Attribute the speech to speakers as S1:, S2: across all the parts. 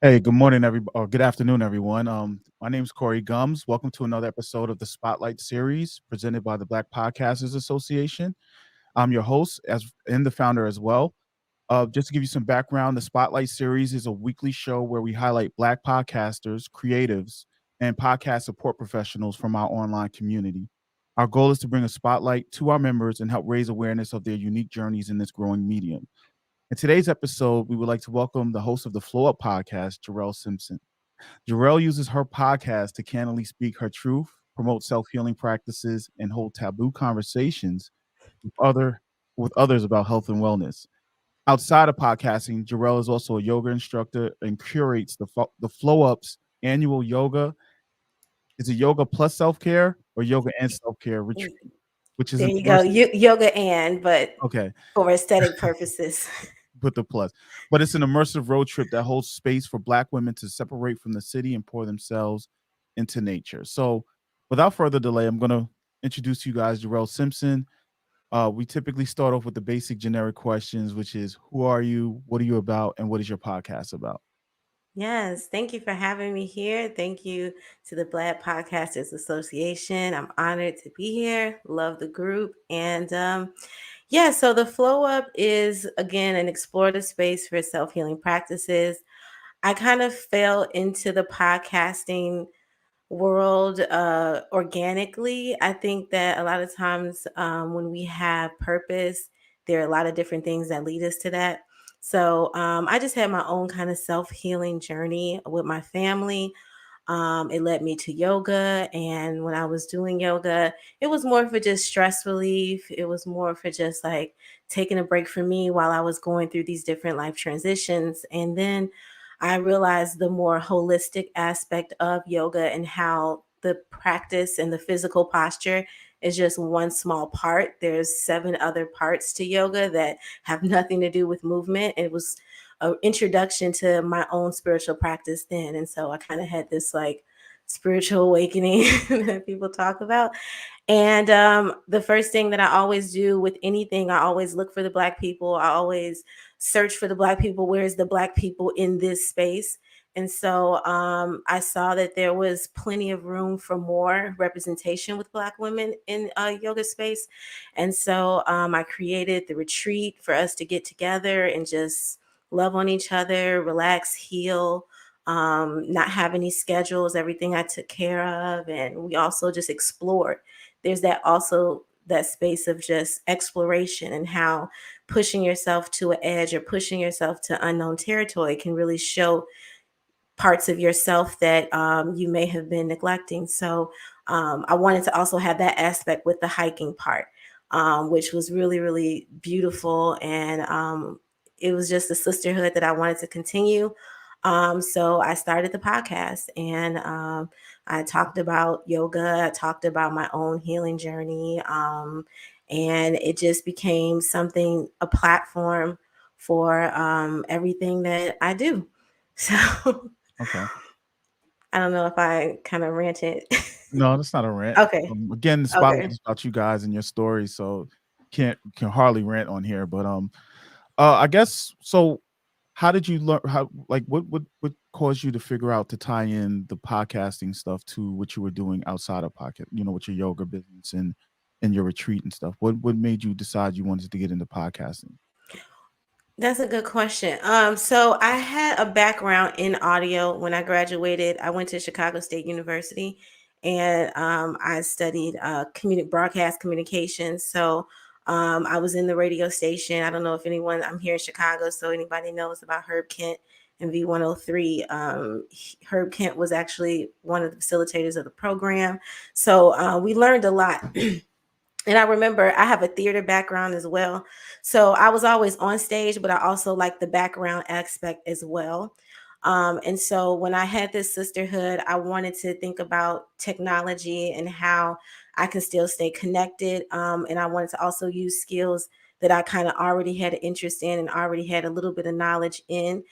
S1: Hey, good morning, or good afternoon, everyone. My name is Corey Gums. Welcome to another episode of the Spotlight series presented by the Black Podcasters Association. I'm your host and the founder as well. Just to give you some background, the Spotlight series is a weekly show where we highlight Black podcasters, creatives, and podcast support professionals from our online community. Our goal is to bring a spotlight to our members and help raise awareness of their unique journeys in this growing medium. In today's episode, we would like to welcome the host of the Flow Up podcast, Jerrell Simpson. Jerrell uses her podcast to candidly speak her truth, promote self-healing practices, and hold taboo conversations with with others about health and wellness. Outside of podcasting, Jerrell is also a yoga instructor and curates the Flow Up's annual yoga. Is it yoga plus self-care or yoga and self-care retreat, which is
S2: There
S1: an
S2: you go.
S1: immersive.
S2: Yoga but
S1: Okay,
S2: for aesthetic purposes.
S1: put the plus. But it's an immersive road trip that holds space for Black women to separate from the city and pour themselves into nature. So, without further delay, I'm going to introduce you guys Jerrell Simpson. We typically start off with the basic generic questions, which is who are you, what are you about, and what is your podcast about?
S2: Yes, thank you for having me here. Thank you to the Black Podcasters Association. I'm honored to be here. Love the group. So the Flow Up is, again, an explorative space for self healing practices. I kind of fell into the podcasting world organically. I think that a lot of times when we have purpose, there are a lot of different things that lead us to that. So I just had my own kind of self healing journey with my family. It led me to yoga. And when I was doing yoga, it was more for just stress relief. It was more for just like taking a break for me while I was going through these different life transitions. And then I realized the more holistic aspect of yoga and how the practice and the physical posture is just one small part. There's 7 other parts to yoga that have nothing to do with movement. It was an introduction to my own spiritual practice then. And so I kind of had this like spiritual awakening that people talk about. And the first thing that I always do with anything, I always look for the Black people. I always search for the Black people. Where's the Black people in this space? And so I saw that there was plenty of room for more representation with Black women in yoga space. And so I created the retreat for us to get together and just love on each other, relax, heal, not have any schedules, everything I took care of. And we also just explored. There's that space of just exploration and how pushing yourself to an edge or pushing yourself to unknown territory can really show parts of yourself that you may have been neglecting. So I wanted to also have that aspect with the hiking part, which was really, really beautiful. And it was just a sisterhood that I wanted to continue. So I started the podcast and I talked about yoga, I talked about my own healing journey. And it just became something, a platform for everything that I do. So
S1: Okay.
S2: I don't know if I kind of ranted.
S1: No, that's not a rant.
S2: Okay.
S1: Again, the spotlight
S2: Okay.
S1: is about you guys and your story, so can hardly rant on here. But I guess so. How did you learn? How like what caused you to figure out to tie in the podcasting stuff to what you were doing outside of podcast? You know, with your yoga business and your retreat and stuff. What made you decide you wanted to get into podcasting?
S2: That's a good question. So I had a background in audio when I graduated. I went to Chicago State University and I studied broadcast communications. So I was in the radio station. I don't know if anyone, I'm here in Chicago, so anybody knows about Herb Kent and V103. Herb Kent was actually one of the facilitators of the program. So we learned a lot. And I remember I have a theater background as well. So I was always on stage, but I also like the background aspect as well. And so when I had this sisterhood, I wanted to think about technology and how I can still stay connected. And I wanted to also use skills that I kind of already had an interest in and already had a little bit of knowledge in.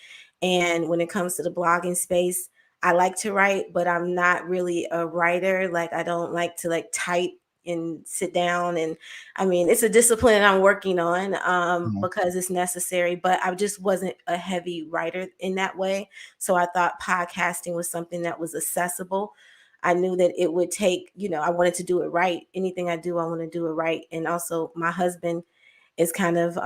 S2: And when it comes to the blogging space, I like to write, but I'm not really a writer. Like I don't like to like type and sit down. And I mean, it's a discipline I'm working on,
S1: Mhm.
S2: because it's necessary, but I just wasn't a heavy writer in that way. So I thought podcasting was something that was accessible. I knew that it would take, I wanted to do it right. Anything I do, I want to do it right. And also my husband is kind of,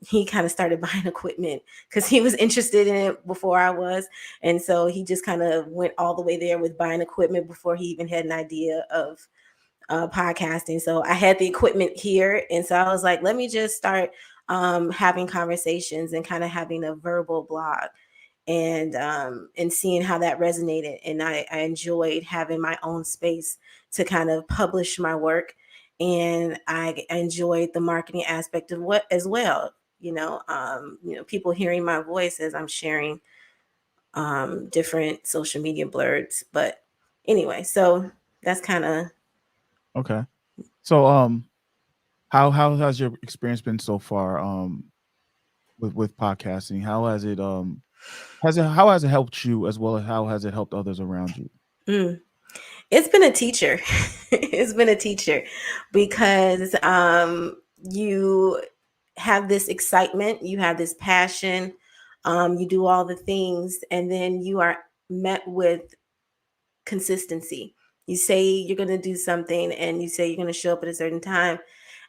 S2: he kind of started buying equipment because he was interested in it before I was. And so he just kind of went all the way there with buying equipment before he even had an idea of podcasting. So I had the equipment here. And so I was like, let me just start having conversations and kind of having a verbal blog, and seeing how that resonated. And I enjoyed having my own space to kind of publish my work. And I enjoyed the marketing aspect of what as well. People hearing my voice as I'm sharing different social media blurbs. But anyway, so that's kind of.
S1: Okay. So, how has your experience been so far, with podcasting? How has it helped you as well as how has it helped others around you?
S2: Mm. It's been a teacher. It's been a teacher because you have this excitement, you have this passion, you do all the things, and then you are met with consistency. You say you're going to do something and you say you're going to show up at a certain time.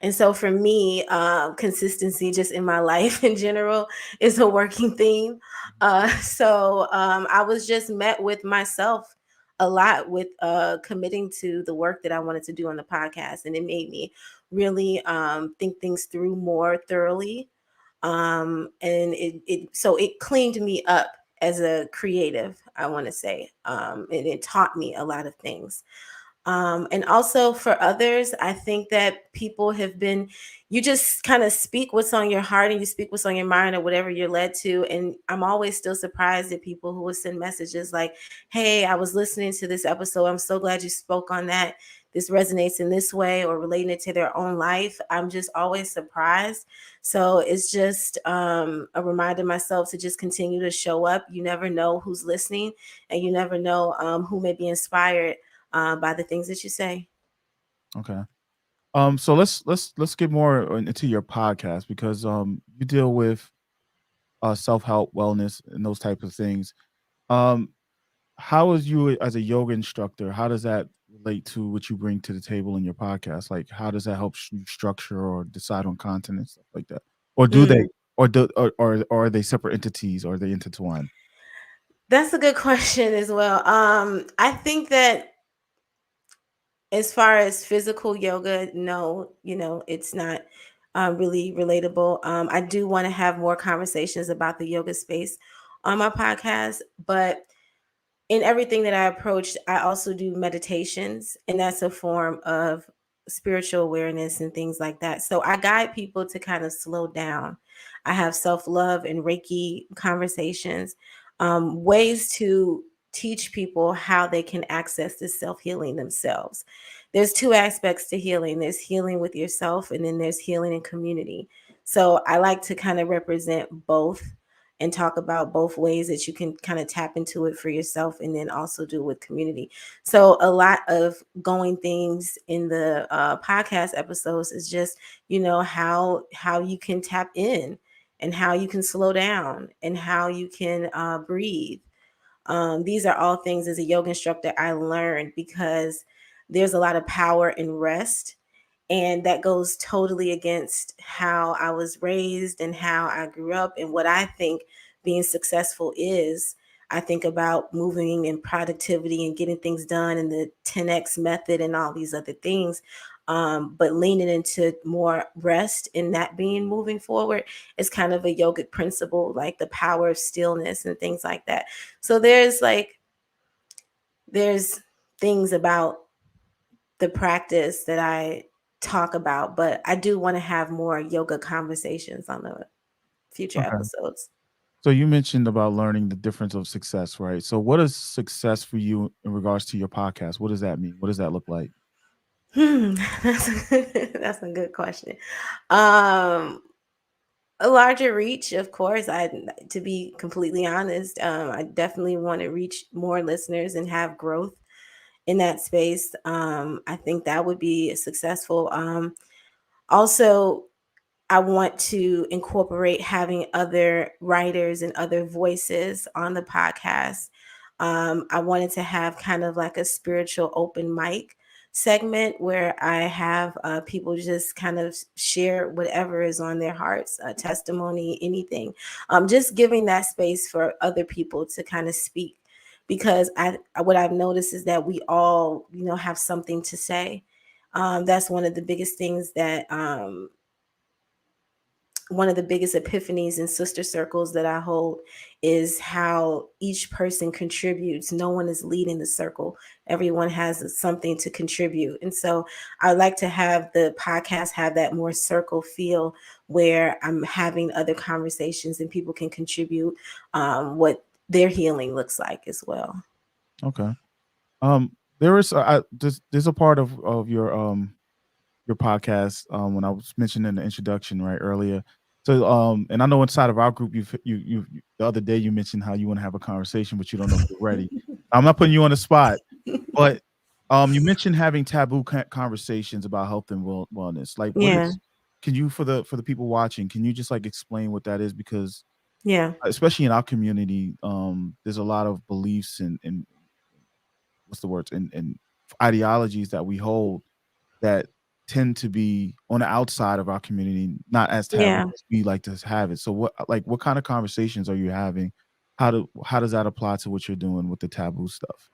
S2: And so for me, consistency just in my life in general is a working theme. So I was just met with myself a lot with committing to the work that I wanted to do on the podcast. And it made me really think things through more thoroughly. And it cleaned me up as a creative, I want to say. And it taught me a lot of things. And also for others, I think that people have been, you just kind of speak what's on your heart and you speak what's on your mind or whatever you're led to. And I'm always still surprised at people who will send messages like, hey, I was listening to this episode. I'm so glad you spoke on that. This resonates in this way, or relating it to their own life. I'm just always surprised. So it's just a reminder myself to just continue to show up. You never know who's listening, and you never know who may be inspired by the things that you say.
S1: Okay. So let's get more into your podcast because you deal with self-help, wellness, and those types of things. Um, how is you as a yoga instructor? How does that relate to what you bring to the table in your podcast? Like, how does that help you structure or decide on content and stuff like that? Or do they,
S2: Mm,
S1: or are they separate entities, or are they intertwined?
S2: that's a good question as well. I think that as far as physical yoga, no, it's not really relatable. I do want to have more conversations about the yoga space on my podcast, but in everything that I approach, I also do meditations, and that's a form of spiritual awareness and things like that. So I guide people to kind of slow down. I have self love and Reiki conversations, ways to teach people how they can access this self healing themselves. There's two aspects to healing, there's healing with yourself, and then there's healing in community. So I like to kind of represent both and talk about both ways that you can kind of tap into it for yourself and then also do it with community. So a lot of going things in the podcast episodes is just, how you can tap in and how you can slow down and how you can breathe. These are all things as a yoga instructor I learned because there's a lot of power in rest, and that goes totally against how I was raised and how I grew up and what I think being successful is. I think about moving and productivity and getting things done and the 10x method and all these other things. But leaning into more rest and that being moving forward is kind of a yogic principle, like the power of stillness and things like that. So there's things about the practice that I talk about, but I do want to have more yoga conversations on the future
S1: Okay.
S2: episodes.
S1: So you mentioned about learning the difference of success, right? So what is success for you in regards to your podcast? What does that mean? What does that look like?
S2: Hmm, that's a good question. Um, a larger reach, of course. To be completely honest, I definitely want to reach more listeners and have growth in that space. I think that would be successful. Also, I want to incorporate having other writers and other voices on the podcast. I wanted to have kind of like a spiritual open mic segment where I have people just kind of share whatever is on their hearts, testimony, anything. Just giving that space for other people to kind of speak, because what I've noticed is that we all, have something to say. That's one of the biggest epiphanies in sister circles that I hold, is how each person contributes. No one is leading the circle. Everyone has something to contribute. And so I like to have the podcast have that more circle feel, where I'm having other conversations and people can contribute what their healing looks like as well.
S1: Okay. Um, there is there's a part of your podcast when I was mentioning in the introduction right earlier. So and I know inside of our group you the other day you mentioned how you want to have a conversation, but you don't know if you're ready. I'm not putting you on the spot, but you mentioned having taboo conversations about health and wellness. Like, what
S2: Yeah.
S1: is? Can you, for the people watching, can you just like explain what that is? Because
S2: Yeah.
S1: especially in our community, there's a lot of beliefs and what's the words and ideologies that we hold that tend to be on the outside of our community, not as taboo
S2: Yeah.
S1: as we like to have it. So what kind of conversations are you having? How does that apply to what you're doing with the taboo stuff?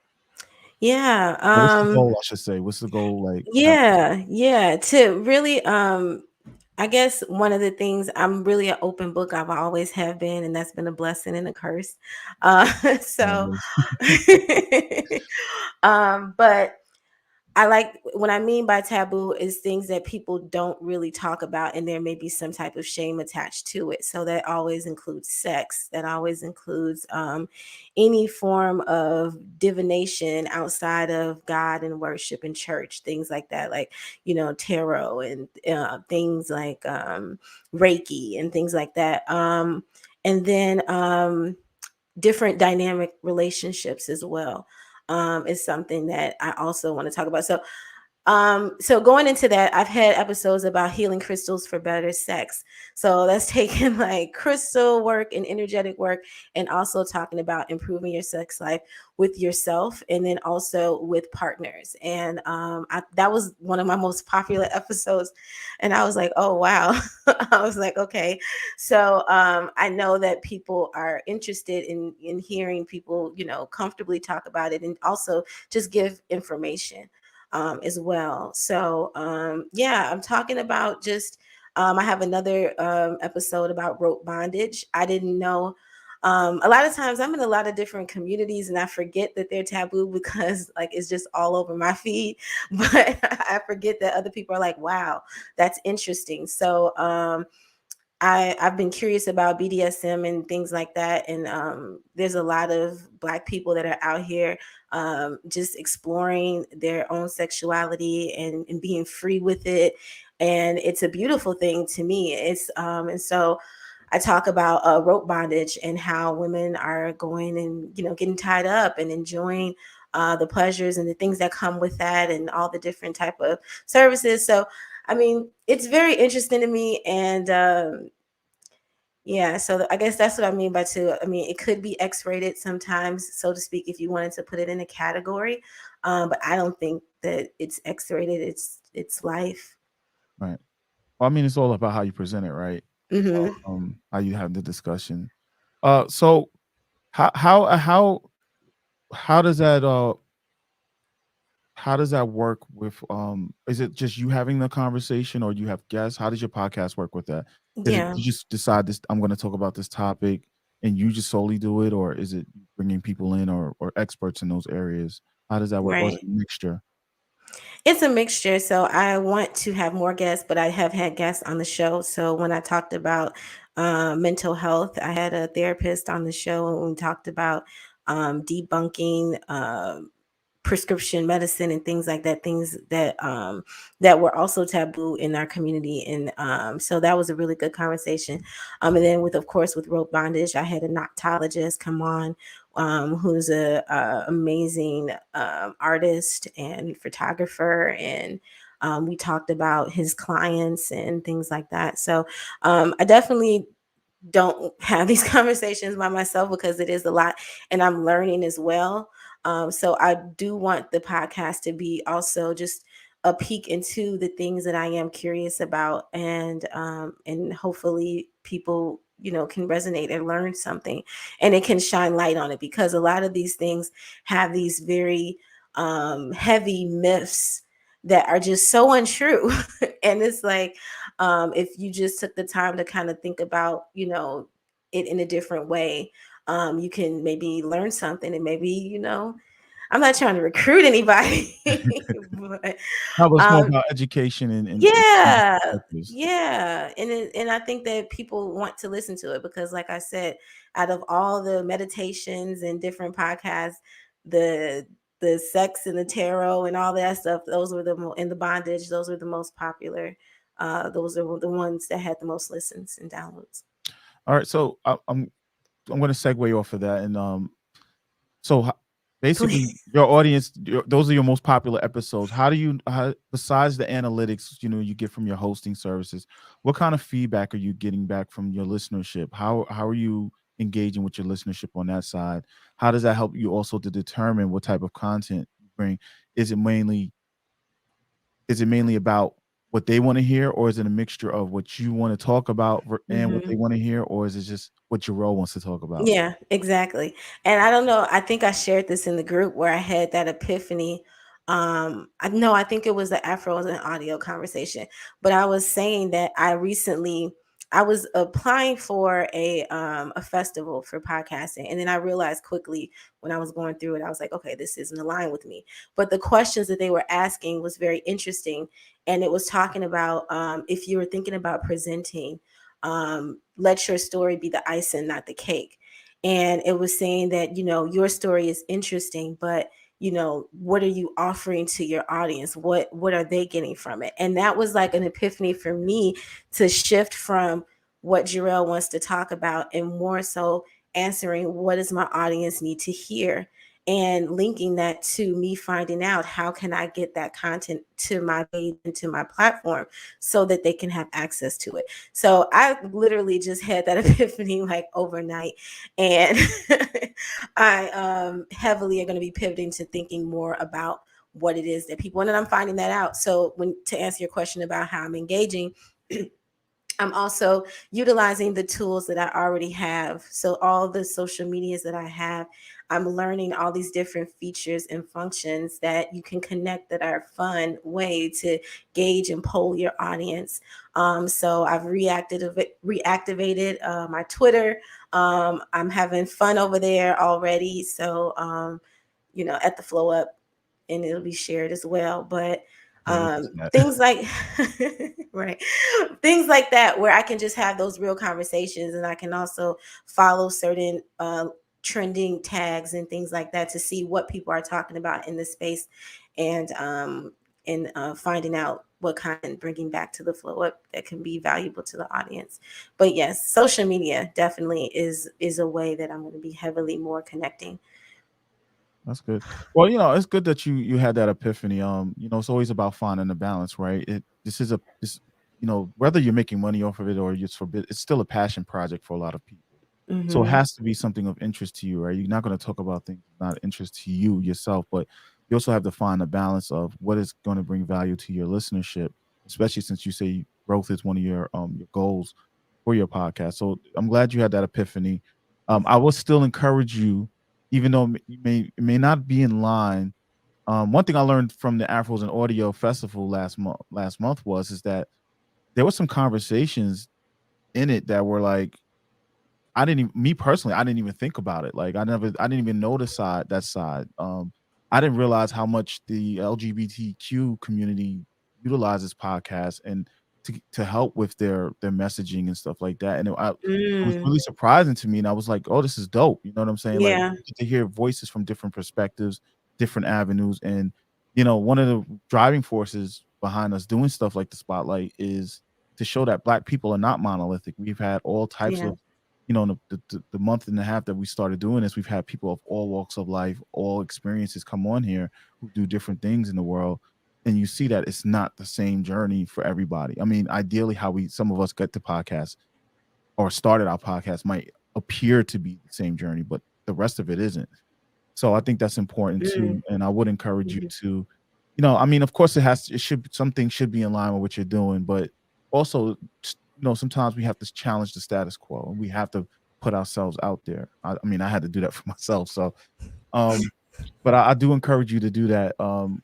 S2: Yeah.
S1: Or what's the goal, I should say? What's the goal, like, have
S2: Yeah, to really I guess one of the things, I'm really an open book. I've always have been, and that's been a blessing and a curse. Uh so
S1: always.
S2: but I like, what I mean by taboo is things that people don't really talk about, and there may be some type of shame attached to it. So that always includes sex. That always includes any form of divination outside of God and worship and church, things like that, like, tarot and things like Reiki and things like that. And then different dynamic relationships as well, is something that I also want to talk about. So going into that, I've had episodes about healing crystals for better sex. So that's taking like crystal work and energetic work, and also talking about improving your sex life with yourself, and then also with partners. And that was one of my most popular episodes. And I was like, oh wow. I was like, okay. So I know that people are interested in hearing people, comfortably talk about it, and also just give information as well. So yeah, I'm talking about just I have another episode about rope bondage. I didn't know. A lot of times I'm in a lot of different communities and I forget that they're taboo, because like it's just all over my feed. But I forget that other people are like, wow, that's interesting. So I've been curious about BDSM and things like that, and there's a lot of Black people that are out here just exploring their own sexuality and being free with it, and it's a beautiful thing to me. And so I talk about rope bondage and how women are going and getting tied up and enjoying the pleasures and the things that come with that, and all the different type of services. So I mean, it's very interesting to me. And yeah, so I guess that's what I mean by too. I mean, it could be X-rated sometimes, so to speak, if you wanted to put it in a category. But I don't think that it's X-rated. It's life.
S1: Right. Well, I mean, it's all about how you present it, right?
S2: Hmm.
S1: How you have the discussion. So how how uh, how how does that how does that work with is it just you having the conversation, or you have guests? How does your podcast work with that? Is it
S2: Yeah,
S1: you just decide this, I'm going to talk about this topic, and you just solely do it, or is it bringing people in, or experts in those areas? How does that work? Or is
S2: right.
S1: it a mixture?
S2: It's a mixture. So I want to have more guests, but I have had guests on the show. So when I talked about mental health, I had a therapist on the show, and we talked about debunking prescription medicine and things like that, things that were also taboo in our community. And so that was a really good conversation. And then with, of course, with rope bondage, I had a noctologist come on, who's a amazing artist and photographer, and we talked about his clients and things like that. So I definitely don't have these conversations by myself because it is a lot and I'm learning as well. So I do want the podcast to be also just a peek into the things that I am curious about, and hopefully people, can resonate and learn something, and it can shine light on it, because a lot of these things have these very heavy myths that are just so untrue. And it's like, if you just took the time to kind of think about, it in a different way, you can maybe learn something, and maybe, I'm not trying to recruit anybody, but
S1: No, but it's more
S2: um,
S1: about education and
S2: yeah,
S1: perspectives.
S2: yeah, and I think that people want to listen to it because, like I said, out of all the meditations and different podcasts, the the sex and the tarot and all that stuff, those were and the bondage, those were the most popular. Those are the ones that had the most listens and downloads.
S1: All right, so I'm going to segue off of that, and so basically,
S2: Please.
S1: your audience, those are your most popular episodes. Besides the analytics, you get from your hosting services, what kind of feedback are you getting back from your listenership? How are you engaging with your listenership on that side? How does that help you also to determine what type of content you bring? Is it mainly is it mainly about what they want to hear, or is it a mixture of what you want to talk about and what
S2: Mhm.
S1: they want to hear, or is it just what Jerrell wants to talk about?
S2: Yeah, exactly. And I don't know, I think I shared this in the group where I had that epiphany. I know, I think it was the Afro and audio conversation, but I was saying that I was applying for a festival for podcasting, and then I realized quickly when I was going through it, I was like, okay, this isn't aligned with me. But the questions that they were asking was very interesting, and it was talking about, if you were thinking about presenting, let your story be the icing, not the cake. And it was saying that, your story is interesting, but, what are you offering to your audience? What are they getting from it? And that was like an epiphany for me, to shift from what Jerrell wants to talk about, and more so answering, what does my audience need to hear, and linking that to me finding out, how can I get that content to my page and to my platform so that they can have access to it. So I literally just had that epiphany like overnight, and I heavily are going to be pivoting to thinking more about what it is that people want, and I'm finding that out. So when to answer your question about how I'm engaging, I'm also utilizing the tools that I already have. So all the social medias that I have, I'm learning all these different features and functions that you can connect, that are a fun way to gauge and poll your audience. So I've reactivated my Twitter. I'm having fun over there already. So, at the Flow Up, and it'll be shared as well. But
S1: Yeah, look at that.
S2: things like right, things like that, where I can just have those real conversations, and I can also follow certain trending tags and things like that to see what people are talking about in the space, and finding out what content bringing back to the Flow Up that can be valuable to the audience. But yes, social media definitely is a way that I'm going to be heavily more connecting.
S1: That's good. Well, it's good that you had that epiphany. It's always about finding a balance, right? Whether you're making money off of it or it's it's still a passion project for a lot of people. So it
S2: Hmm.
S1: has to be something of interest to you, right? You're not going to talk about things not interest to you yourself, but you also have to find a balance of what is going to bring value to your listenership, especially since you say growth is one of your goals for your podcast. So I'm glad you had that epiphany. I will still encourage you, even though it may not be in line. One thing I learned from the Afros and Audio Festival last month was is that there were some conversations in it that were like I didn't even me personally, I didn't even think about it. Like I didn't even know that side. I didn't realize how much the LGBTQ community utilizes podcasts and to help with their messaging and stuff like that. And it was
S2: Mm,
S1: really surprising to me. And I was like, oh, this is dope. You know what I'm saying? Like
S2: yeah,
S1: you get to hear voices from different perspectives, different avenues. And one of the driving forces behind us doing stuff like the spotlight is to show that Black people are not monolithic. We've had all types
S2: yeah,
S1: of in the month and a half that we started doing this, we've had people of all walks of life, all experiences come on here who do different things in the world. And you see that it's not the same journey for everybody. I mean, ideally, how some of us get to podcasts or started our podcast might appear to be the same journey, but the rest of it isn't. So I think that's important
S2: Mm,
S1: too. And I would encourage you
S2: mhm.
S1: to, I mean, of course it should, something should be in line with what you're doing, but also, sometimes we have to challenge the status quo and we have to put ourselves out there. I mean, I had to do that for myself. So, um, but I do encourage you to do that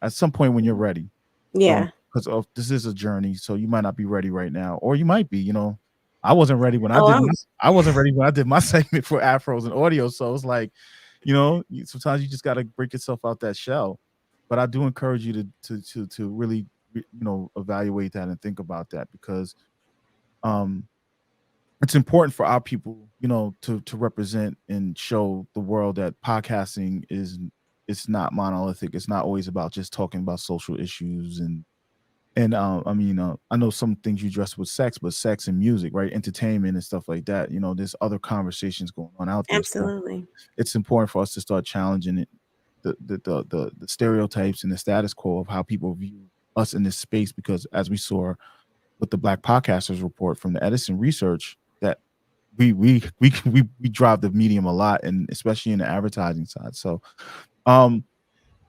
S1: at some point when you're ready.
S2: Yeah.
S1: Because this is a journey, so you might not be ready right now, or you might be. I wasn't ready when I
S2: Oh,
S1: did
S2: I'm
S1: I wasn't ready when I did my segment for afros and audio. So it's like, sometimes you just got to break yourself out that shell. But I do encourage you to really evaluate that and think about that, because um it's important for our people, to represent and show the world that podcasting is, it's not monolithic. It's not always about just talking about social issues and I mean, I know some things you address with sex, but sex and music, right? Entertainment and stuff like that. There's other conversations going on out there. So
S2: absolutely
S1: it's important for us to start challenging it, the stereotypes and the status quo of how people view us in this space. Because as we saw with the Black Podcasters report from the Edison research, that we drive the medium a lot, and especially in the advertising side. So um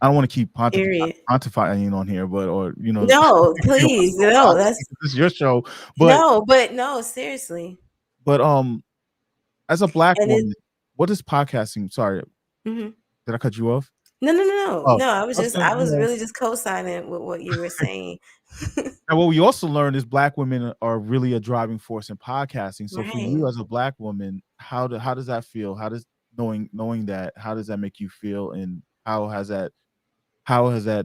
S1: I don't want to keep
S2: period.
S1: pontifying on here, but or
S2: No,
S1: you don't
S2: please,
S1: want
S2: no,
S1: to
S2: that's
S1: this is your show, but
S2: no, but no, seriously.
S1: but as a black
S2: And it
S1: woman, what is podcasting? Sorry,
S2: mhm.
S1: did I cut you off?
S2: No, no, no, no.
S1: Oh,
S2: No,
S1: I was gonna,
S2: I was really just co-signing with what you were saying.
S1: and what we also learned is black women are really a driving force in podcasting. So for
S2: Right.
S1: you as a black woman, how does that feel? How does knowing that, how does that make you feel, and how has that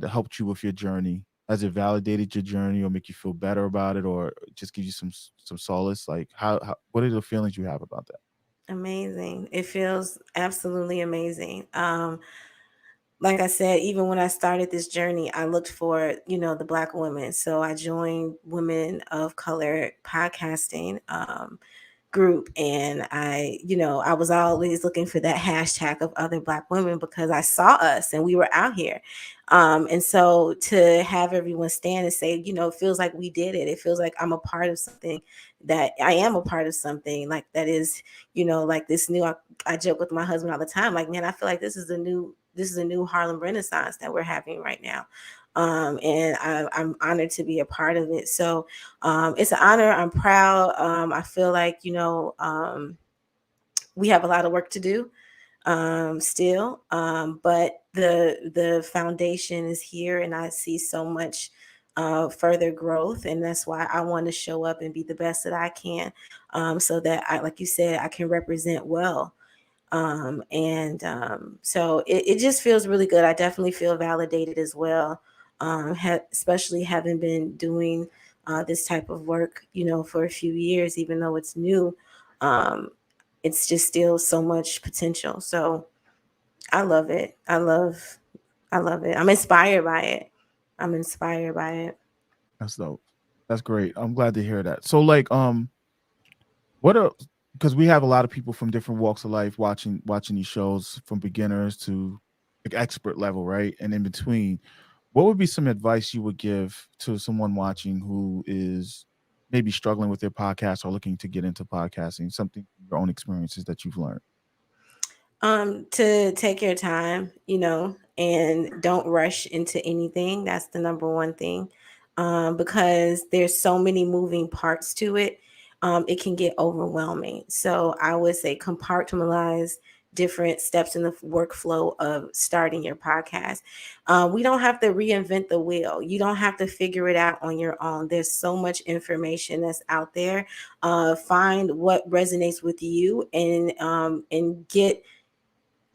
S1: helped you with your journey? Has it validated your journey or make you feel better about it, or just give you some solace? Like how what are the feelings you have about that?
S2: Amazing. It feels absolutely amazing. Like I said, even when I started this journey, I looked for, the Black women. So I joined Women of Color podcasting. Group, and I was always looking for that hashtag of other Black women because I saw us and we were out here. And so to have everyone stand and say, it feels like we did it. It feels like I'm a part of something, that I am a part of something like that is, like this new, I joke with my husband all the time, like, man, I feel like this is a new Harlem Renaissance that we're having right now. And I'm honored to be a part of it. So it's an honor. I'm proud. I feel like, we have a lot of work to do still, but the foundation is here, and I see so much further growth, and that's why I want to show up and be the best that I can, so that like you said, I can represent well. And so it just feels really good. I definitely feel validated as well, especially having been doing this type of work, for a few years, even though it's new. Um, it's just still so much potential. So I love it. I love it. I'm inspired by it. I'm inspired by it.
S1: That's dope. That's great. I'm glad to hear that. So like what are, because we have a lot of people from different walks of life watching these shows, from beginners to like expert level, right? And in between, what would be some advice you would give to someone watching who is maybe struggling with their podcast or looking to get into podcasting, something from your own experiences that you've learned?
S2: To take your time, and don't rush into anything. That's the number one thing. Because there's so many moving parts to it. It can get overwhelming. So I would say compartmentalize different steps in the workflow of starting your podcast. We don't have to reinvent the wheel. You don't have to figure it out on your own. There's so much information that's out there. Find what resonates with you, and get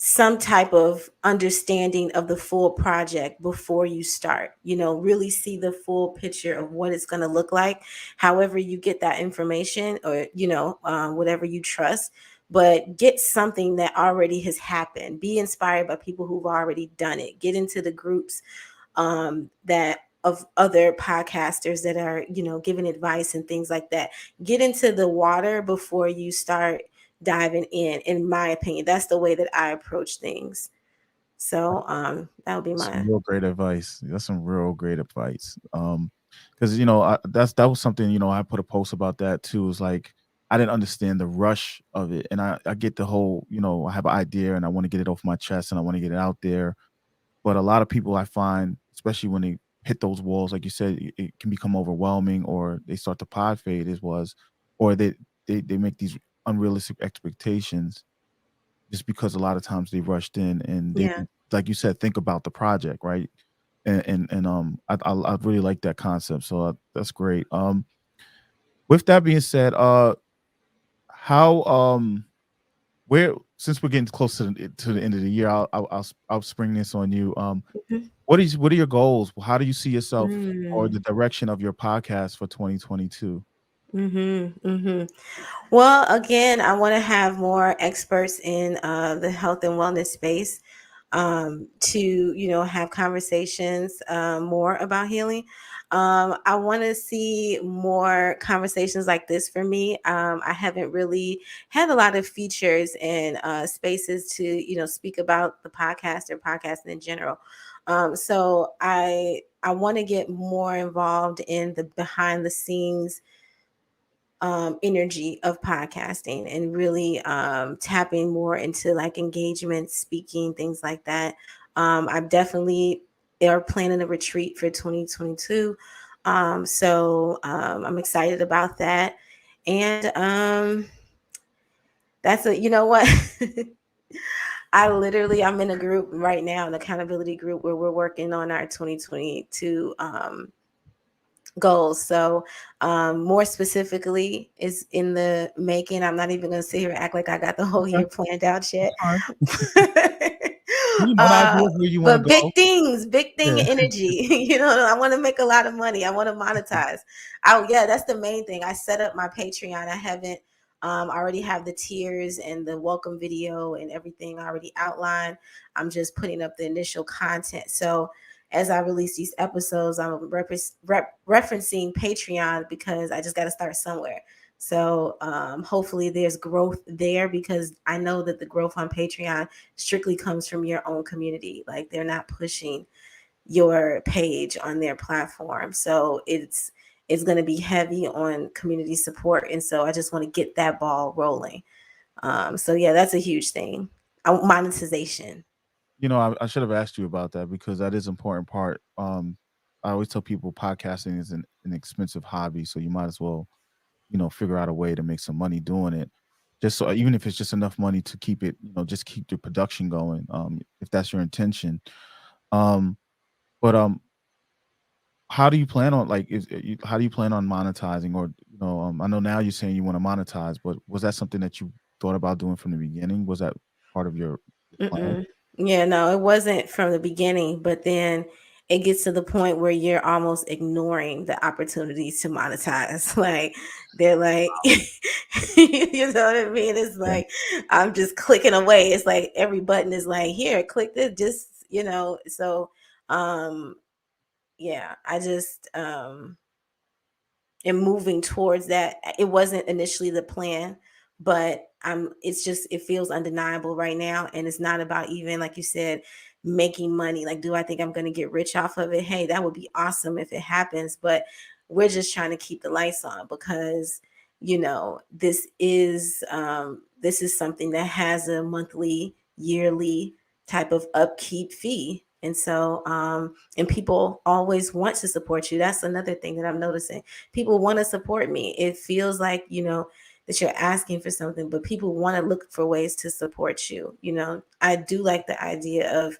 S2: some type of understanding of the full project before you start. Really see the full picture of what it's going to look like, however you get that information, or whatever you trust. But get something that already has happened. Be inspired by people who've already done it. Get into the groups that of other podcasters that are giving advice and things like that. Get into the water before you start diving in my opinion. That's the way that I approach things. So that would be
S1: That's
S2: my
S1: some real great advice. That's some real great advice. Because that was something, I put a post about that too. Is like I didn't understand the rush of it, and I get the whole, I have an idea and I want to get it off my chest and I want to get it out there. But a lot of people I find, especially when they hit those walls, like you said, it can become overwhelming, or they start to pod fade. Or they make these unrealistic expectations just because a lot of times they rushed in and they
S2: yeah.
S1: didn't, like you said, think about the project, right? I really like that concept. So that's great. With that being said, how where since we're getting close to the end of the year, I'll spring this on you.
S2: Mhm.
S1: What are your goals? How do you see yourself or the
S2: Mm.
S1: direction of your podcast for 2022?
S2: Well, again, I want to have more experts in the health and wellness space to, have conversations more about healing. I want to see more conversations like this for me. I haven't really had a lot of features and spaces to, speak about the podcast or podcasting in general. So I want to get more involved in the behind the scenes energy of podcasting and really tapping more into like engagement, speaking, things like that. I'm definitely are planning a retreat for 2022. I'm excited about that. And that's a, you know what? I'm in a group right now, an accountability group where we're working on our 2022 goals. So, more specifically, is in the making. I'm not even going to sit here and act like I got the whole
S1: Okay,
S2: year planned out
S1: that's
S2: yet.
S1: fine. An idea of where you want to
S2: But
S1: go.
S2: big things, big thing
S1: Yeah.
S2: energy. I want to make a lot of money. I want to monetize. Oh yeah, that's the main thing. I set up my Patreon. I haven't. I already have the tiers and the welcome video and everything already outlined. I'm just putting up the initial content. So as I release these episodes, I'm referencing Patreon because I just got to start somewhere. So hopefully there's growth there because I know that the growth on Patreon strictly comes from your own community. Like they're not pushing your page on their platform. So it's going to be heavy on community support. And so I just want to get that ball rolling. So yeah, that's a huge thing. Monetization.
S1: I should have asked you about that because that is an important part. I always tell people podcasting is an expensive hobby, so you might as well, figure out a way to make some money doing it. Just so even if it's just enough money to keep it, just keep the production going. If that's your intention. Um, but how do you plan on how do you plan on monetizing or I know now you're saying you want to monetize, but was that something that you thought about doing from the beginning? Was that part of your plan?
S2: Mm-mm. Yeah, no, it wasn't from the beginning, but then it gets to the point where you're almost ignoring the opportunities to monetize. Like they're like, you know what I mean? It's
S1: Yeah.
S2: like I'm just clicking away. It's like every button is like, here, click this, just So, um, yeah, I just and moving towards that. It wasn't initially the plan, but it's just it feels undeniable right now. And it's not about even like you said, making money. Like, do I think I'm gonna get rich off of it? Hey, that would be awesome if it happens. But we're just trying to keep the lights on because this is something that has a monthly, yearly type of upkeep fee. And so and people always want to support you. That's another thing that I'm noticing. People want to support me. It feels like, that you're asking for something, but people want to look for ways to support you. I do like the idea of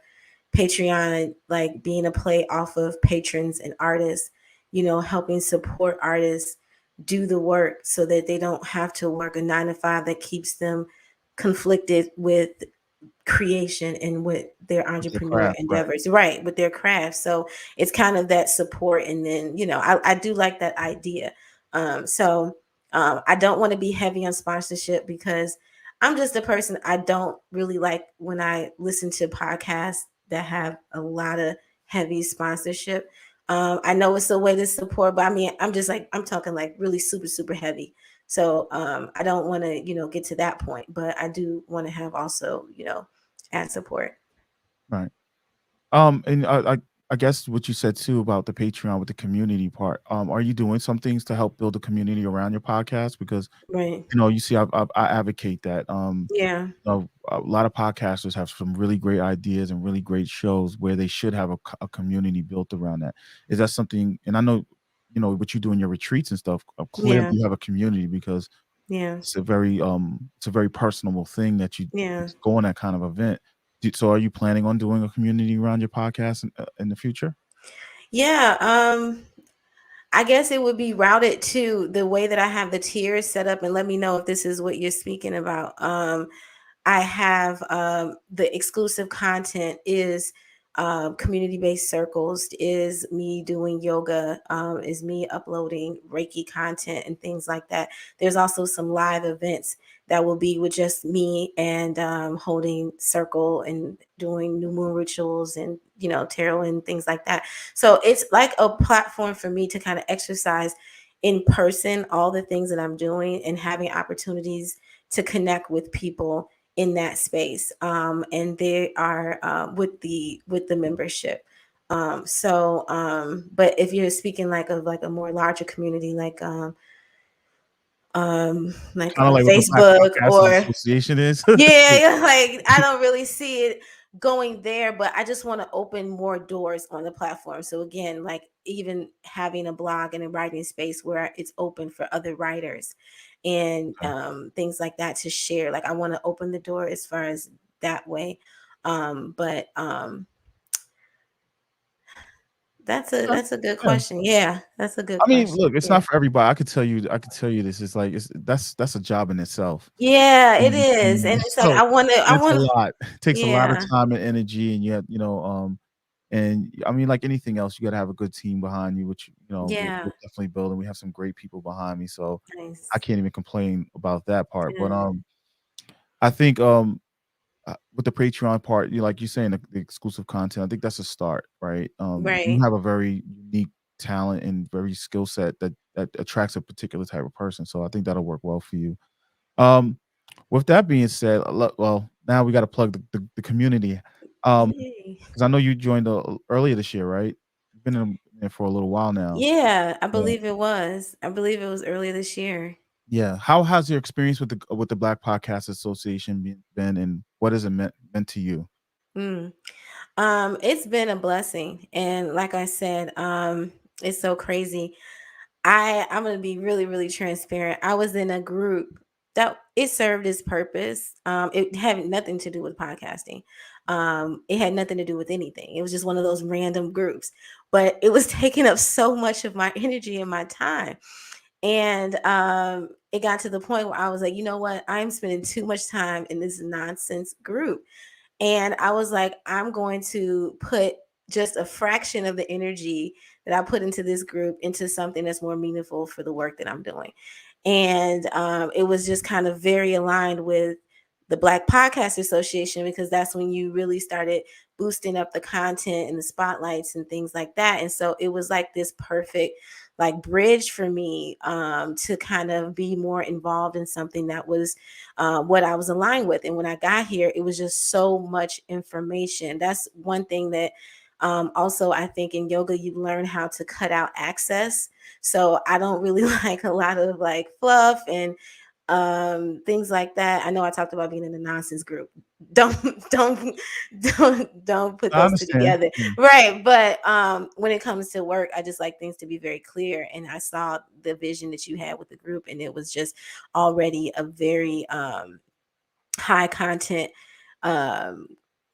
S2: Patreon, like being a play off of patrons and artists, helping support artists do the work so that they don't have to work a 9 to 5 that keeps them conflicted with creation and with their
S1: With your
S2: entrepreneur
S1: craft, right?
S2: endeavors, right? With their craft. So it's kind of that support. And then, I do like that idea. I don't want to be heavy on sponsorship because I'm just a person. I don't really like when I listen to podcasts that have a lot of heavy sponsorship. I know it's a way to support, but I mean, I'm just like, I'm talking like really super, super heavy. So I don't want to, get to that point, but I do want to have also, ad support.
S1: Right. And I guess what you said too about the Patreon with the community part. Are you doing some things to help build a community around your podcast? Because
S2: Right.
S1: you see, I advocate that.
S2: Yeah.
S1: A lot of podcasters have some really great ideas and really great shows where they should have a community built around that. Is that something? And I know, what you do in your retreats and stuff. Clearly,
S2: Yeah.
S1: you have a community because
S2: Yeah.
S1: it's a very personable thing that you
S2: Yeah.
S1: just go on that kind of event. So, are you planning on doing a community around your podcast in the future?
S2: Yeah. I guess it would be routed to the way that I have the tiers set up, and let me know if this is what you're speaking about. I have the exclusive content is community-based circles, is me doing yoga, is me uploading Reiki content and things like that. There's also some live events that will be with just me and holding circle and doing new moon rituals and tarot and things like that. So it's like a platform for me to kind of exercise in person all the things that I'm doing and having opportunities to connect with people in that space, and they are with the membership. But if you're speaking like of like a more larger community, like
S1: Kind of like what the Black
S2: Facebook
S1: Podcasters
S2: or
S1: Association is.
S2: yeah, like I don't really see it going there, but I just want to open more doors on the platform. So again, like even having a blog and a writing space where it's open for other writers and
S1: Okay.
S2: things like that to share. Like I want to open the door as far as that way. But
S1: Okay.
S2: that's a good
S1: Yeah.
S2: question. Yeah, that's a good
S1: I mean,
S2: question.
S1: look, it's
S2: Yeah.
S1: not for everybody. I could tell you this. It's like that's a job in itself.
S2: Yeah, it
S1: And
S2: is. And it's like
S1: so
S2: I
S1: it's a
S2: want
S1: lot. It takes a lot of
S2: yeah.
S1: time and energy, and yet, and I mean, like anything else, you gotta have a good team behind you, which, we're
S2: Yeah.
S1: definitely building. We have some great people behind me, so I
S2: Nice.
S1: can't even complain about that part. But,
S2: Yeah.
S1: I think, with the Patreon part, like you're saying, the exclusive content, I think that's a start, right? You
S2: Right.
S1: have a very unique talent and very skill set that attracts a particular type of person, so I think that'll work well for you. Um, with that being said, well, now we gotta plug the community, Um,
S2: Yay.
S1: because I know you joined, earlier this year, right? You've been in there for a little while now.
S2: Yeah, I
S1: Yeah.
S2: believe it was. I believe it was earlier this year.
S1: Yeah. How has your experience with the Black Podcast Association been, and what has it meant to you?
S2: Mm. It's been a blessing, and like I said, it's so crazy. I'm gonna be really, really transparent. I was in a group that it served its purpose. It had nothing to do with podcasting. It had nothing to do with anything. It was just one of those random groups, but it was taking up so much of my energy and my time. And it got to the point where I was like, you know what? I'm spending too much time in this nonsense group. And I was like, I'm going to put just a fraction of the energy that I put into this group into something that's more meaningful for the work that I'm doing. And it was just kind of very aligned with the Black Podcast Association because that's when you really started boosting up the content and the spotlights and things like that. And so it was like this perfect like bridge for me to kind of be more involved in something that was what I was aligned with. And when I got here, it was just so much information. That's one thing that also I think in yoga you learn how to cut out access. So I don't really like a lot of like fluff and things like that. I know I talked about being in a nonsense group. Don't don't don't put
S1: I
S2: those two
S1: understand.
S2: together.
S1: Yeah.
S2: Right. But when it comes to work, I just like things to be very clear. And I saw the vision that you had with the group, and it was just already a very high content um,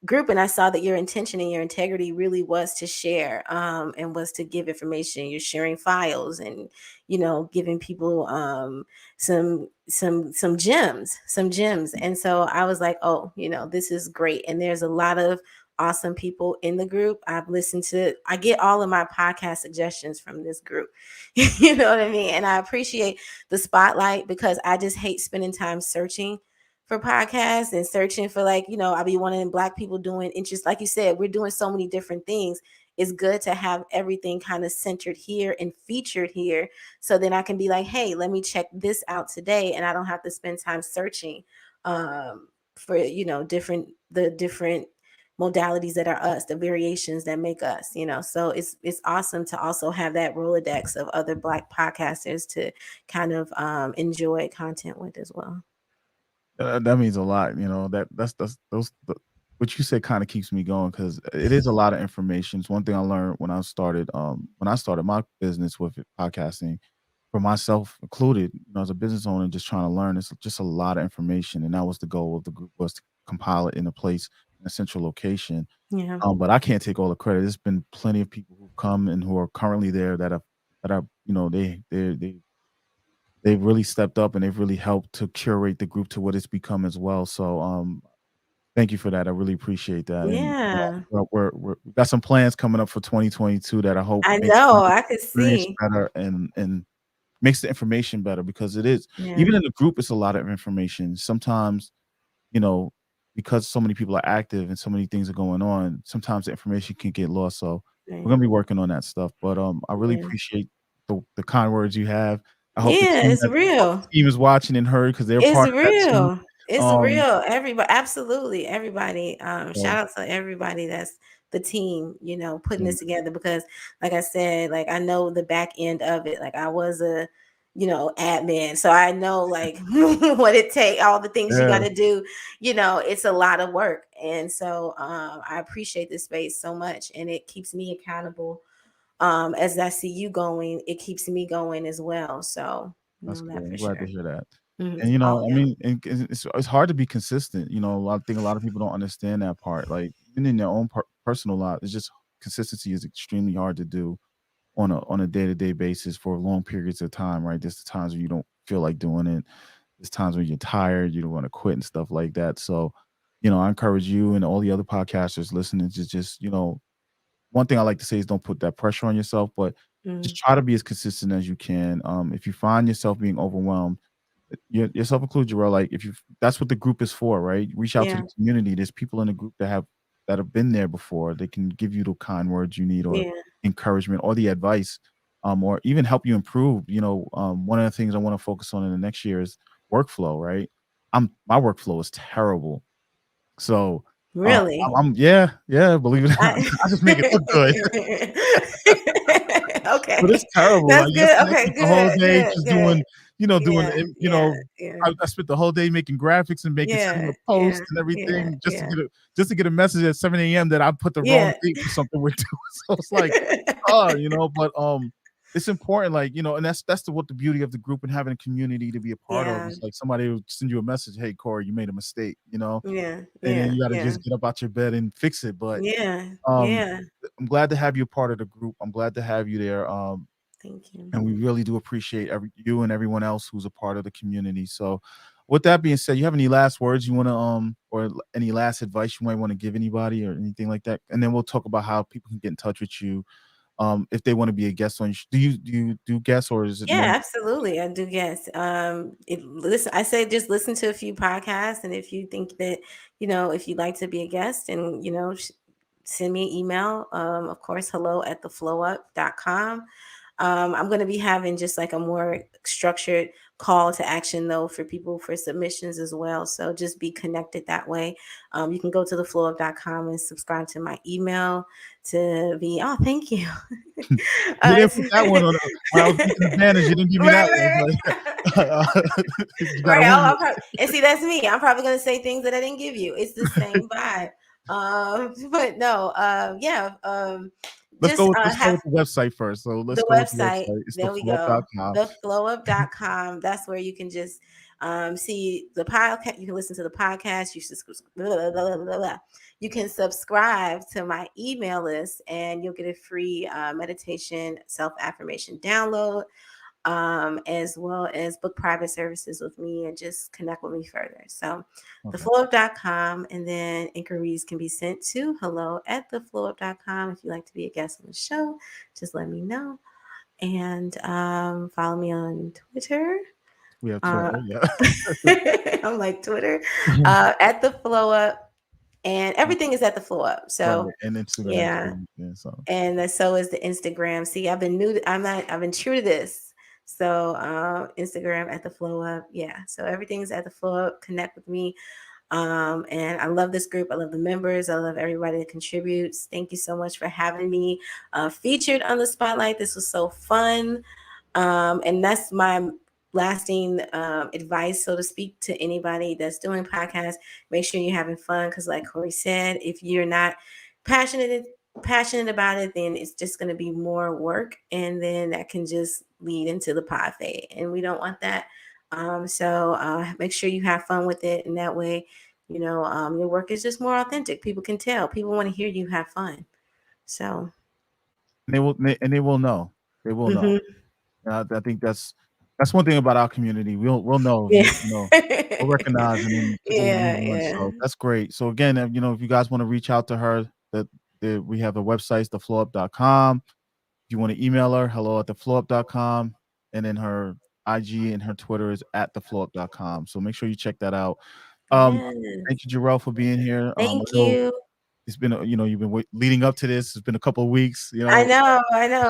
S2: group. And I saw that your intention and your integrity really was to share and was to give information. You're sharing files and giving people some gems. And so I was like, oh, this is great. And there's a lot of awesome people in the group. I get all of my podcast suggestions from this group. You know what I mean? And I appreciate the spotlight because I just hate spending time searching for podcasts and searching for I'll be wanting Black people doing interest. Like you said, we're doing so many different things. it's good to have everything kind of centered here and featured here. So then I can be like, hey, let me check this out today. And I don't have to spend time searching for, the different modalities that are us, the variations that make us, so it's awesome to also have that Rolodex of other Black podcasters to kind of enjoy content with as well.
S1: That means a lot. That's what you said kind of keeps me going because it is a lot of information. It's one thing I learned when I started my business with podcasting, for myself included, as a business owner, just trying to learn. It's just a lot of information, and that was the goal of the group, was to compile it in a place, in a central location.
S2: Yeah.
S1: But I can't take all the credit. There's been plenty of people who've come and who are currently there that are they've really stepped up and they've really helped to curate the group to what it's become as well. So thank you for that. I really appreciate that. And
S2: Yeah.
S1: we got some plans coming up for 2022 that I hope
S2: I
S1: makes
S2: know,
S1: the
S2: I could
S1: experience
S2: see.
S1: better and makes the information better, because it is,
S2: Yeah.
S1: even in the group, it's a lot of information. Sometimes, you know, because so many people are active and so many things are going on, sometimes the information can get lost. So we're
S2: Right.
S1: gonna be working on that stuff. But I really
S2: Yeah.
S1: appreciate the kind words you have. I hope
S2: Yeah, it's real.
S1: the team is watching and heard, because they're
S2: It's
S1: part of that too.
S2: real. It's
S1: Um,
S2: real. Everybody, absolutely everybody. Shout
S1: so
S2: out to everybody that's the team, putting
S1: yeah,
S2: this together because like I said, like I know the back end of it. Like I was a, admin. So I know like what it take, all the things you
S1: yeah,
S2: gotta do, it's a lot of work. And so I appreciate this space so much and it keeps me accountable. As I see you going, it keeps me going as well. So
S1: that's
S2: know that
S1: cool.
S2: for
S1: I'm glad to
S2: sure.
S1: hear that.
S2: Mhm.
S1: And,
S2: Oh
S1: I
S2: yeah.
S1: mean, and it's hard to be consistent. I think a lot of people don't understand that part. Like, even in their own personal life, it's just consistency is extremely hard to do on a day-to-day basis for long periods of time, right? There's the times when you don't feel like doing it. There's times when you're tired, you don't want to quit and stuff like that. So, I encourage you and all the other podcasters listening to just, one thing I like to say is don't put that pressure on yourself, but just
S2: Mhm.
S1: try to be as consistent as you can. If you find yourself being overwhelmed, yourself included, Jerrell, like, if you that's what the group is for, right? Reach out to
S2: Yeah.
S1: the community. There's people in the group that have been there before. They can give you the kind words you need, or
S2: Yeah.
S1: encouragement, or the advice, or even help you improve. One of the things I want to focus on in the next year is workflow, right? My workflow is terrible. So,
S2: Really?
S1: yeah, yeah, believe it or not.
S2: I
S1: I just make it look good. But it's
S2: Okay.
S1: terrible.
S2: That's
S1: Like,
S2: good.
S1: yesterday, I
S2: Okay,
S1: spent the whole
S2: good,
S1: day
S2: good,
S1: just
S2: good.
S1: doing,
S2: Yeah, yeah, yeah.
S1: I spent the whole day making graphics and sending
S2: Yeah,
S1: a
S2: yeah,
S1: post and
S2: yeah,
S1: everything, just to
S2: yeah.
S1: get a message at 7 a.m. that I put the wrong
S2: Yeah.
S1: date for something we're doing. So it's like, but it's important, like, and what the beauty of the group and having a community to be a part of.
S2: Yeah,
S1: It's like somebody will send you a message, "Hey, Corey, you made a mistake,"
S2: yeah,
S1: and then
S2: yeah,
S1: you gotta
S2: yeah,
S1: just get up out your bed and fix it. But
S2: yeah,
S1: um,
S2: yeah.
S1: I'm glad to have you a part of the group. I'm glad to have you there.
S2: Thank you.
S1: And we really do appreciate you and everyone else who's a part of the community. So, with that being said, you have any last words you want to, or any last advice you might want to give anybody or anything like that? And then we'll talk about how people can get in touch with you, if they want to be a guest on. Do you do guests, or is it
S2: Yeah,
S1: normal?
S2: absolutely. I do guess. I say just listen to a few podcasts, and if you think that, if you'd like to be a guest, and send me an email. Of course, hello at theflowup.com. I'm going to be having just like a more structured call to action though for people for submissions as well. So just be connected that way. You can go to theflowup.com and subscribe to my email to be. Oh, thank you.
S1: You
S2: uh,
S1: didn't put that one on when I was making the banners. You didn't give me
S2: right,
S1: that one,
S2: right,
S1: but
S2: right.
S1: you got a
S2: Right. Oh,
S1: homework.
S2: and see, that's me. I'm probably going to say things that I didn't give you. It's the same vibe. But no, yeah. Just
S1: Let's go
S2: have
S1: with the website first. So let's
S2: the
S1: go with the
S2: website.
S1: website. It's
S2: There we go.
S1: theflowup.com.
S2: Theflowup.com. That's where you can just see the podcast. You can listen to the podcast. Blah, blah, blah, blah. You can subscribe to my email list and you'll get a free meditation self affirmation download, as well as book private services with me and just connect with me further. So
S1: Okay.
S2: theflowup.com, and then inquiries can be sent to hello at theflowup.com. If you'd like to be a guest on the show, just let me know. And follow me on Twitter.
S1: We have
S2: Uh,
S1: Twitter. Yeah.
S2: I'm like Twitter at the Flow Up. and everything is at the flow up.
S1: Right,
S2: So
S1: and Instagram
S2: yeah,
S1: too, yeah, so
S2: and so is the Instagram. See, I've been new. I've been true to this. So Instagram at the flow up. Yeah. So everything's at the flow up. Connect with me. And I love this group. I love the members. I love everybody that contributes. Thank you so much for having me featured on the spotlight. This was so fun. And that's my lasting advice, so to speak, to anybody that's doing podcasts. Make sure you're having fun, because, like Corey said, if you're not passionate passionate about it, then it's just going to be more work, and then that can just lead into the pod fade, and we don't want that. So make sure you have fun with it, and that way, your work is just more authentic. People can tell. People want to hear you have fun. So.
S1: they will know. They will know.
S2: Hmm.
S1: I think that's one thing about our community. We'll know,
S2: Yeah.
S1: we'll recognize, and then people will move
S2: Yeah,
S1: on.
S2: yeah.
S1: So that's great. So again, if you guys want to reach out to her, we have the website, theflowup.com. If you want to email her, hello@theflowup.com, and then her IG and her Twitter is @theflowup.com. So make sure you check that out. Um,
S2: Yes.
S1: Thank you, Jerrell, for being here. I
S2: Thank
S1: know
S2: you.
S1: it's been, you've been leading up to this. It's been a couple of weeks,
S2: I know,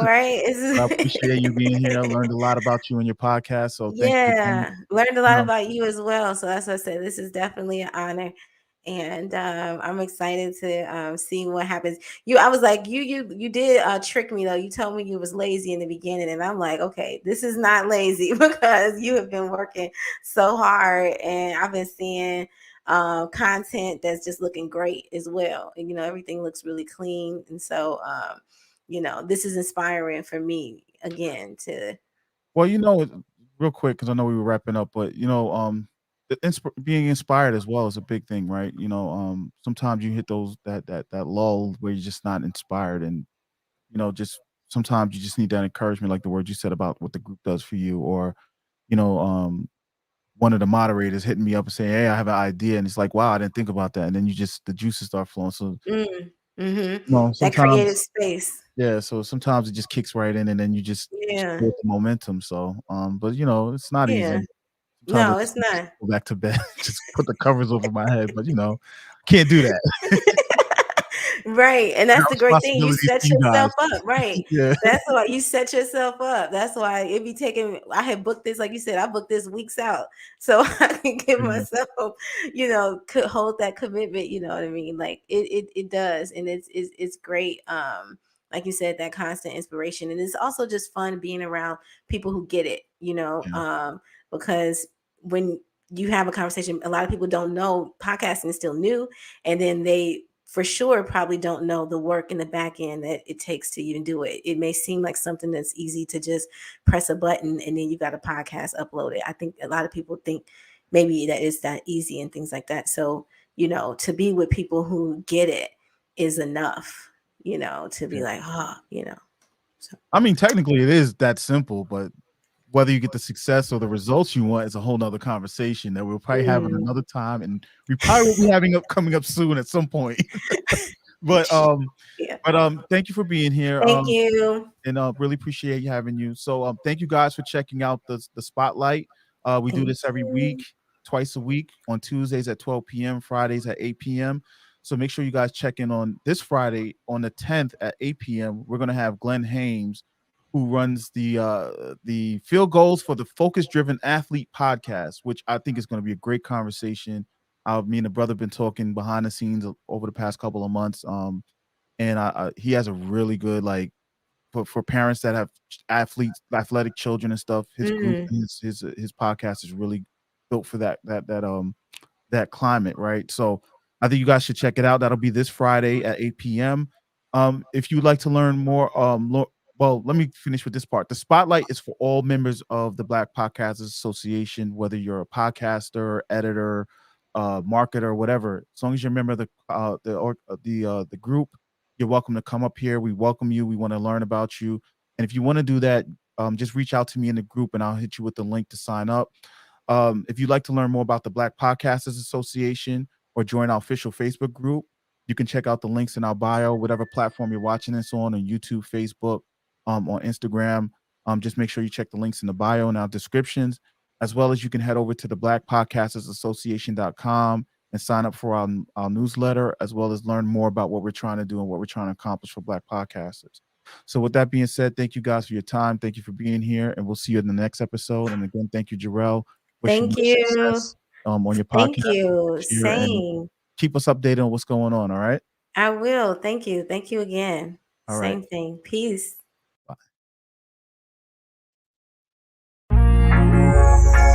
S2: right?
S1: but I appreciate you being here. I learned a lot about you and your podcast. So thank you again.
S2: Yeah, learned a
S1: You
S2: lot
S1: know,
S2: about you as well. So that's what I said. This is definitely an honor, and I'm excited to see what happens. I was like, you did trick me though. You told me you was lazy in the beginning, and I'm like, okay, this is not lazy because you have been working so hard, and I've been seeing content that's just looking great as well. And everything looks really clean, and so this is inspiring for me again to.
S1: well, real quick, because I know we were wrapping up, but being inspired as well is a big thing, right? Sometimes you hit that lull where you're just not inspired, and just sometimes you just need that encouragement, like the word you said about what the group does for you, or you know, um, one of the moderators hitting me up and saying, "Hey, I have an idea," and it's like, "Wow, I didn't think about that," and then the juices start flowing. So,
S2: Mm, mhm. That creative
S1: sometimes,
S2: space.
S1: yeah, so sometimes it just kicks right in, and then you just
S2: Yeah.
S1: go with the momentum. So, but it's not
S2: Yeah.
S1: easy. Sometimes I
S2: No,
S1: just
S2: it's
S1: need to
S2: not.
S1: go back to bed, just put the covers over my head, but can't do that.
S2: Right, and
S1: I
S2: that's
S1: got
S2: the great thing. You
S1: responsibilities
S2: set
S1: to you
S2: yourself
S1: guys.
S2: up, right?
S1: Yeah.
S2: That's why you set yourself up. That's why it be taking. I had booked this, like you said, I booked this weeks out, so I can give
S1: Yeah.
S2: myself, could hold that commitment. You know what I mean? Like it does, and it's great. Like you said, that constant inspiration, and it's also just fun being around people who get it.
S1: Yeah.
S2: Because when you have a conversation, a lot of people don't know podcasting is still new, and then they for sure probably don't know the work in the back end that it takes to even do it. It may seem like something that's easy to just press a button and then you got a podcast uploaded. I think a lot of people think maybe that it's that easy and things like that. So, to be with people who get it is enough, to be
S1: Yeah.
S2: like, So
S1: I mean, technically it is that simple, but whether you get the success or the results you want is a whole nother conversation that we'll probably have at
S2: mm.
S1: another time, and we probably will be having coming up soon at some point. But
S2: Yeah.
S1: thank you for being here.
S2: Thank you.
S1: And really appreciate you having you. So thank you guys for checking out the spotlight. We do
S2: Thank
S1: this every week,
S2: you.
S1: twice a week, on Tuesdays at 12 p.m., Fridays at 8 p.m. So make sure you guys check in on this Friday on the 10th at 8 p.m. We're gonna have Glenn Hames, who runs the Field Goals for the Focus Driven Athlete podcast, which I think is going to be a great conversation. Me and the brother been talking behind the scenes over the past couple of months. And he has a really good, like, for parents that have athletic children and stuff. His group
S2: Mm.
S1: and his podcast is really built for that climate, right? So I think you guys should check it out. That'll be this Friday at 8 p.m. If you'd like to learn more, well, let me finish with this part. The spotlight is for all members of the Black Podcasters Association, whether you're a podcaster, editor, marketer, whatever. As long as you're a member of the group, you're welcome to come up here. We welcome you. We want to learn about you. And if you want to do that, just reach out to me in the group, and I'll hit you with the link to sign up. If you'd like to learn more about the Black Podcasters Association or join our official Facebook group, you can check out the links in our bio, whatever platform you're watching this on YouTube, Facebook, on Instagram. Just make sure you check the links in the bio and our descriptions, as well as you can head over to the blackpodcastersassociation.com and sign up for our newsletter, as well as learn more about what we're trying to do and what we're trying to accomplish for Black podcasters. So with that being said, thank you guys for your time. Thank you for being here, and we'll see you in the next episode. And again, thank you, Jerrell. Wish you
S2: Thank
S1: much
S2: you.
S1: success on your podcast
S2: Thank you.
S1: next year, and
S2: Same.
S1: keep us updated on what's going on. All right.
S2: I will. Thank you. Thank you again.
S1: All right.
S2: Same thing. Peace.
S1: Bye.